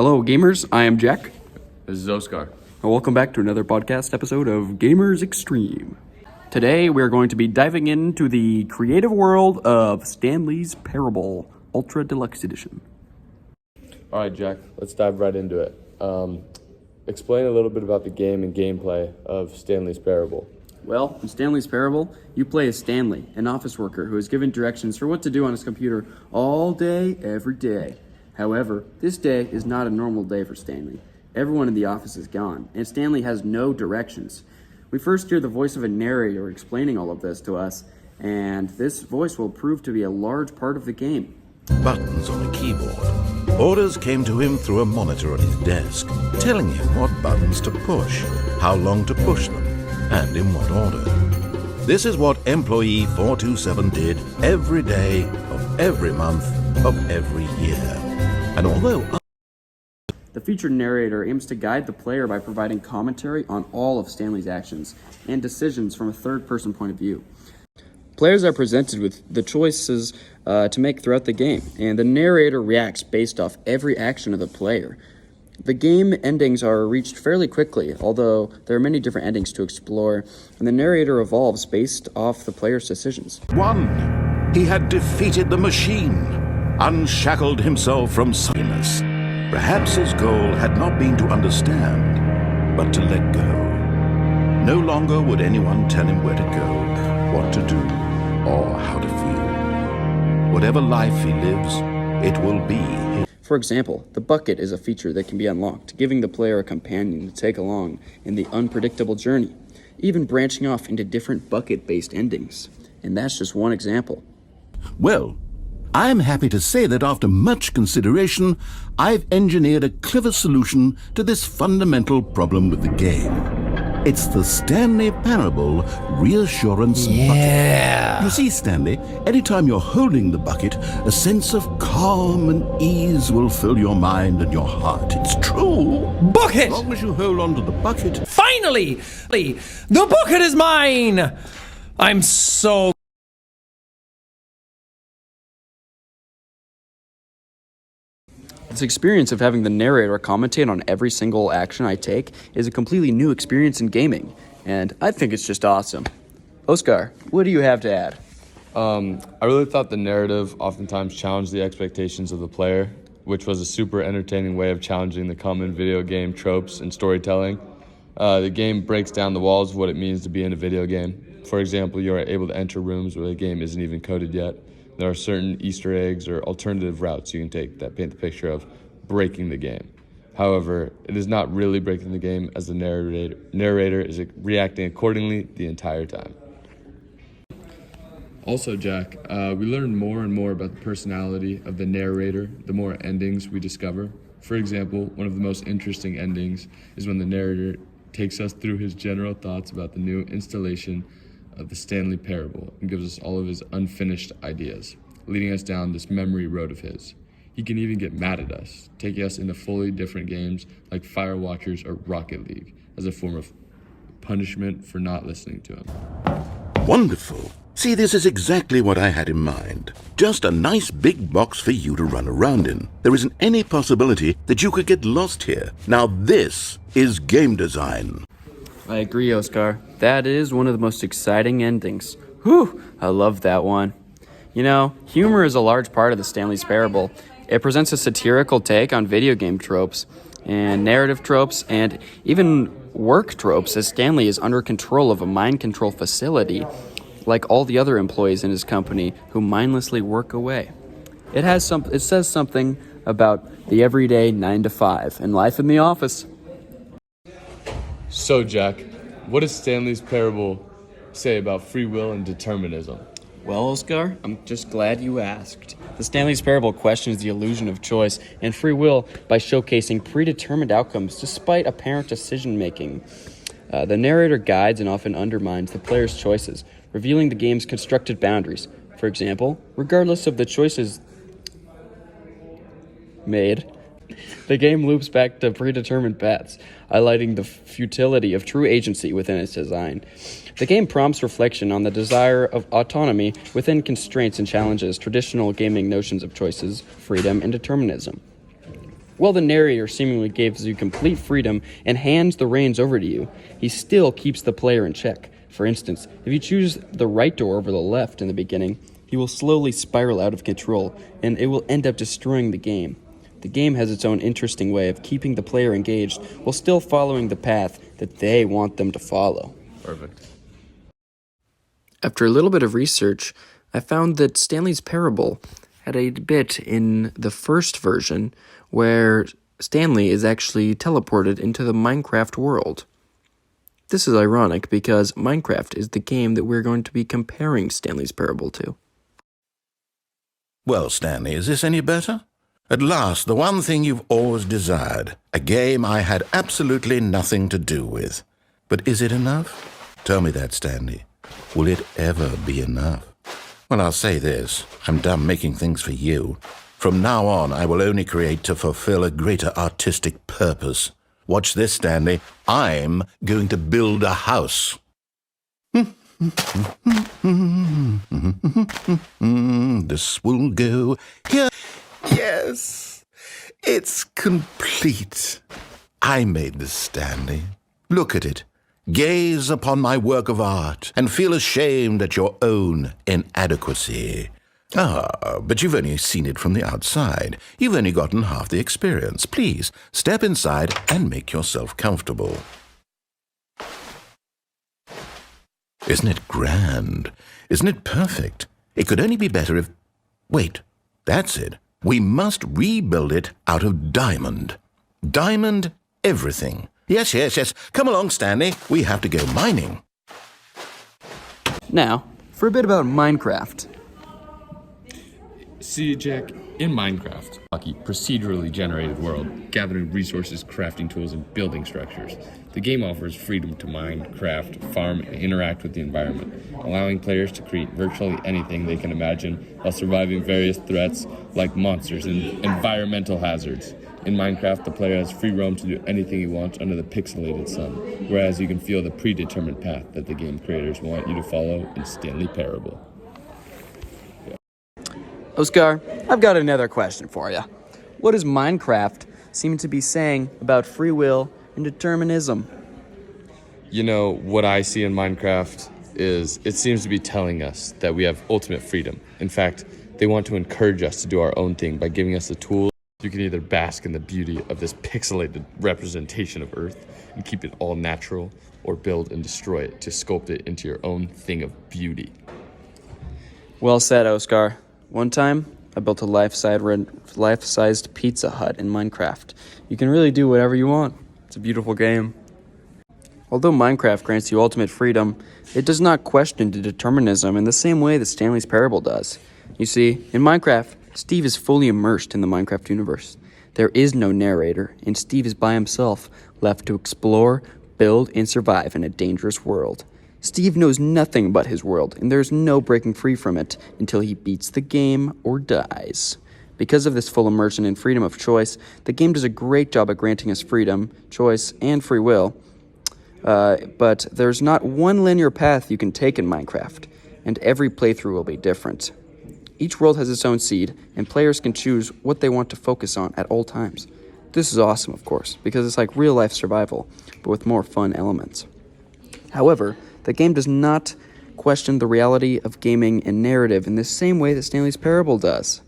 Hello, gamers. I am Jack. This is Oscar. And welcome back to another podcast episode of Gamers Extreme. Today, we're going to be diving into the creative world of Stanley's Parable Ultra Deluxe Edition. All right, Jack, let's dive right into it. Explain a little bit about the game and gameplay of Stanley's Parable. Well, in Stanley's Parable, you play as Stanley, an office worker who is given directions for what to do on his computer all day, every day. However, this day is not a normal day for Stanley. Everyone in the office is gone, and Stanley has no directions. We first hear the voice of a narrator explaining all of this to us, and this voice will prove to be a large part of the game. Buttons on a keyboard. Orders came to him through a monitor on his desk, telling him what buttons to push, how long to push them, and in what order. This is what employee 427 did every day of every month of every year. And although the featured narrator aims to guide the player by providing commentary on all of Stanley's actions and decisions from a third-person point of view. Players are presented with the choices to make throughout the game, and the narrator reacts based off every action of the player. The game endings are reached fairly quickly, although there are many different endings to explore, and the narrator evolves based off the player's decisions. 1. He had defeated the machine, unshackled himself from silence. Perhaps his goal had not been to understand, but to let go. No longer would anyone tell him where to go, what to do, or how to feel. Whatever life he lives, it will be his. For example, the bucket is a feature that can be unlocked, giving the player a companion to take along in the unpredictable journey, even branching off into different bucket-based endings. And that's just one example. Well, I'm happy to say that after much consideration, I've engineered a clever solution to this fundamental problem with the game. It's the Stanley Parable Reassurance Bucket. You see, Stanley, anytime you're holding the bucket, a sense of calm and ease will fill your mind and your heart. It's true. Bucket! As long as you hold on to the bucket. Finally! The bucket is mine! I'm so... This experience of having the narrator commentate on every single action I take is a completely new experience in gaming, and I think it's just awesome. Oscar, what do you have to add? I really thought the narrative oftentimes challenged the expectations of the player, which was a super entertaining way of challenging the common video game tropes and storytelling. The game breaks down the walls of what it means to be in a video game. For example, you are able to enter rooms where the game isn't even coded yet. There are certain Easter eggs or alternative routes you can take that paint the picture of breaking the game. However, it is not really breaking the game, as the narrator is reacting accordingly the entire time. Also, Jack, we learn more and more about the personality of the narrator the more endings we discover. For example, one of the most interesting endings is when the narrator takes us through his general thoughts about the new installation of the Stanley Parable and gives us all of his unfinished ideas, leading us down this memory road of his. He can even get mad at us, taking us into fully different games like Firewatchers or Rocket League as a form of punishment for not listening to him. Wonderful. See, this is exactly what I had in mind. Just a nice big box for you to run around in. There isn't any possibility that you could get lost here. Now this is game design. I agree, Oscar. That is one of the most exciting endings. Whew, I love that one. You know, humor is a large part of the Stanley's Parable. It presents a satirical take on video game tropes and narrative tropes and even work tropes, as Stanley is under control of a mind control facility like all the other employees in his company who mindlessly work away. It says something about the everyday 9 to 5 and life in the office. So, Jack, what does Stanley's Parable say about free will and determinism? Well, Oscar, I'm just glad you asked. The Stanley's Parable questions the illusion of choice and free will by showcasing predetermined outcomes despite apparent decision-making. The narrator guides and often undermines the player's choices, revealing the game's constructed boundaries. For example, regardless of the choices made, the game loops back to predetermined paths, highlighting the futility of true agency within its design. The game prompts reflection on the desire of autonomy within constraints and challenges traditional gaming notions of choices, freedom, and determinism. While the narrator seemingly gives you complete freedom and hands the reins over to you, he still keeps the player in check. For instance, if you choose the right door over the left in the beginning, he will slowly spiral out of control, and it will end up destroying the game. The game has its own interesting way of keeping the player engaged while still following the path that they want them to follow. Perfect. After a little bit of research, I found that Stanley's Parable had a bit in the first version where Stanley is actually teleported into the Minecraft world. This is ironic because Minecraft is the game that we're going to be comparing Stanley's Parable to. Well, Stanley, is this any better? At last, the one thing you've always desired, a game I had absolutely nothing to do with. But is it enough? Tell me that, Stanley. Will it ever be enough? Well, I'll say this. I'm done making things for you. From now on, I will only create to fulfill a greater artistic purpose. Watch this, Stanley. I'm going to build a house. This will go here. Yes, it's complete. I made this, Stanley. Look at it. Gaze upon my work of art and feel ashamed at your own inadequacy. But you've only seen it from the outside. You've only gotten half the experience. Please, step inside and make yourself comfortable. Isn't it grand? Isn't it perfect? It could only be better if... Wait, that's it. We must rebuild it out of diamond. Diamond everything. Yes. Come along, Stanley. We have to go mining. Now, for a bit about Minecraft. See, Jack, in Minecraft, procedurally generated world, gathering resources, crafting tools, and building structures. The game offers freedom to mine, craft, farm, and interact with the environment, allowing players to create virtually anything they can imagine while surviving various threats like monsters and environmental hazards. In Minecraft, the player has free roam to do anything he wants under the pixelated sun, whereas you can feel the predetermined path that the game creators want you to follow in Stanley Parable. Oscar, I've got another question for you. What does Minecraft seem to be saying about free will and determinism? You know, what I see in Minecraft is it seems to be telling us that we have ultimate freedom. In fact, they want to encourage us to do our own thing by giving us the tools. You can either bask in the beauty of this pixelated representation of Earth and keep it all natural, or build and destroy it to sculpt it into your own thing of beauty. Well said, Oscar. One time, I built a life-sized Pizza Hut in Minecraft. You can really do whatever you want. It's a beautiful game. Although Minecraft grants you ultimate freedom, it does not question determinism in the same way that Stanley's Parable does. You see, in Minecraft, Steve is fully immersed in the Minecraft universe. There is no narrator, and Steve is by himself, left to explore, build, and survive in a dangerous world. Steve knows nothing about his world, and there's no breaking free from it until he beats the game or dies. Because of this full immersion and freedom of choice, the game does a great job at granting us freedom, choice, and free will. But there's not one linear path you can take in Minecraft, and every playthrough will be different. Each world has its own seed, and players can choose what they want to focus on at all times. This is awesome, of course, because it's like real-life survival, but with more fun elements. However, the game does not question the reality of gaming and narrative in the same way that Stanley's Parable does.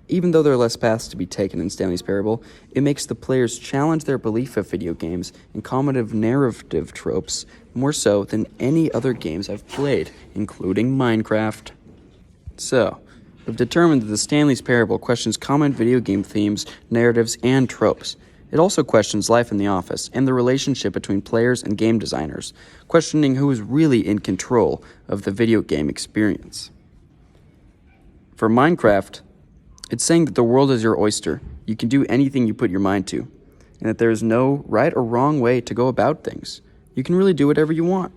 Even though there are less paths to be taken in Stanley's Parable, it makes the players challenge their belief of video games and common narrative tropes more so than any other games I've played, including Minecraft. So, we've determined that the Stanley's Parable questions common video game themes, narratives, and tropes. It also questions life in the office and the relationship between players and game designers, questioning who is really in control of the video game experience. For Minecraft, it's saying that the world is your oyster. You can do anything you put your mind to, and that there is no right or wrong way to go about things. You can really do whatever you want.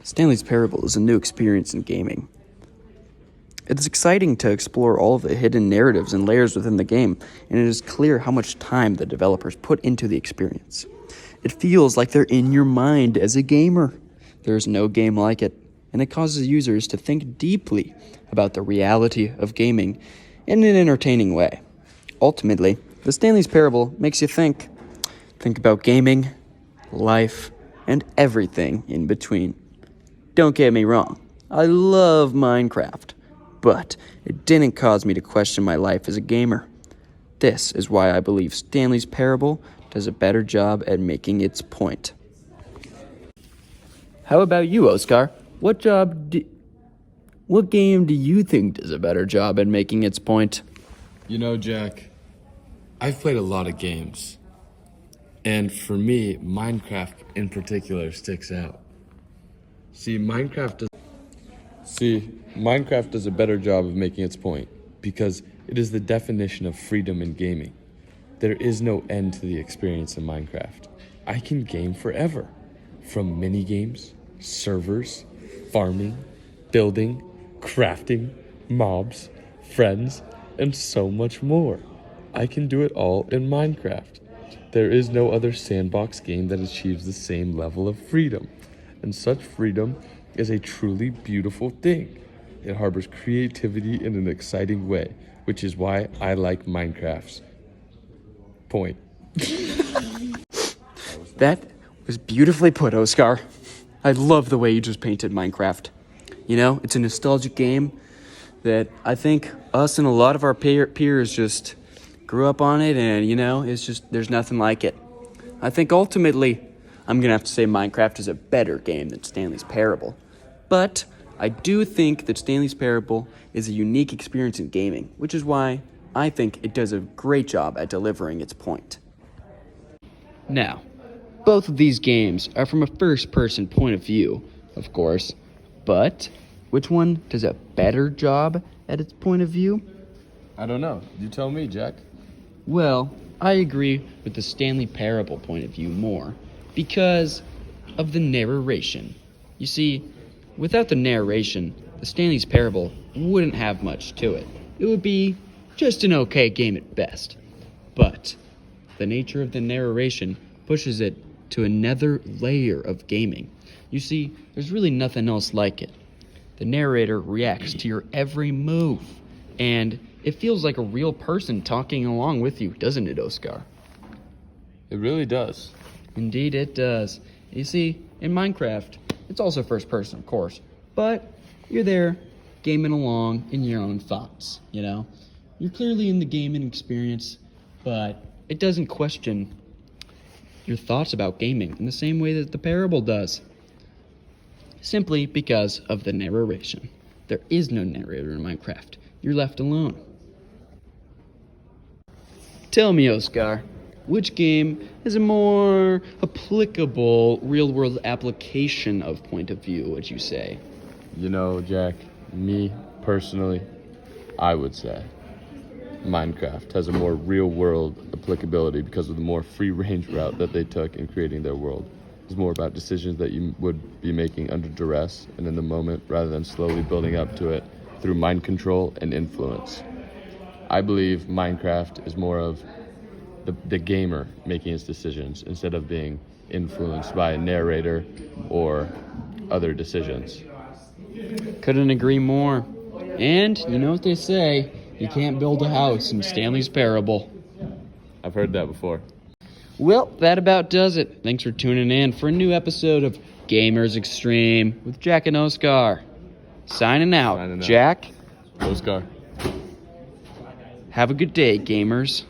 Stanley's Parable is a new experience in gaming. It is exciting to explore all of the hidden narratives and layers within the game, and it is clear how much time the developers put into the experience. It feels like they're in your mind as a gamer. There is no game like it, and it causes users to think deeply about the reality of gaming in an entertaining way. Ultimately, The Stanley's Parable makes you think. Think about gaming, life, and everything in between. Don't get me wrong, I love Minecraft, but it didn't cause me to question my life as a gamer. This is why I believe Stanley's Parable does a better job at making its point. How about you, Oscar? What game do you think does a better job at making its point? You know, Jack, I've played a lot of games. And for me, Minecraft in particular sticks out. Minecraft does a better job of making its point because it is the definition of freedom in gaming. There is no end to the experience in Minecraft. I can game forever. From mini games, servers, farming, building, crafting, mobs, friends, and so much more. I can do it all in Minecraft. There is no other sandbox game that achieves the same level of freedom. And such freedom is a truly beautiful thing. It harbors creativity in an exciting way, which is why I like Minecraft's point. That was beautifully put, Oscar. I love the way you just painted Minecraft. You know, it's a nostalgic game that I think us and a lot of our peers just grew up on it, and, you know, it's just, there's nothing like it. I think ultimately, I'm going to have to say Minecraft is a better game than Stanley's Parable. But I do think that Stanley's Parable is a unique experience in gaming, which is why I think it does a great job at delivering its point. Now, both of these games are from a first-person point of view, of course, but which one does a better job at its point of view? I don't know. You tell me, Jack. Well, I agree with the Stanley Parable point of view more because of the narration. You see, without the narration, the Stanley's Parable wouldn't have much to it. It would be just an okay game at best. But the nature of the narration pushes it to another layer of gaming. You see, there's really nothing else like it. The narrator reacts to your every move, and it feels like a real person talking along with you, doesn't it, Oscar? It really does. Indeed it does. You see, in Minecraft, it's also first person, of course, but you're there gaming along in your own thoughts, you know? You're clearly in the gaming experience, but it doesn't question your thoughts about gaming in the same way that the parable does. Simply because of the narration. There is no narrator in Minecraft. You're left alone. Tell me, Oscar, which game is a more applicable real-world application of point of view, would you say? You know, Jack, me personally, I would say Minecraft has a more real-world applicability because of the more free-range route that they took in creating their world. It's more about decisions that you would be making under duress and in the moment rather than slowly building up to it through mind control and influence. I believe Minecraft is more of the gamer making his decisions instead of being influenced by a narrator or other decisions. Couldn't agree more. And you know what they say, you can't build a house in Stanley's Parable. I've heard that before. Well, that about does it. Thanks for tuning in for a new episode of Gamers Extreme with Jack and Oscar. Signing out. Jack. Oscar. Have a good day, gamers.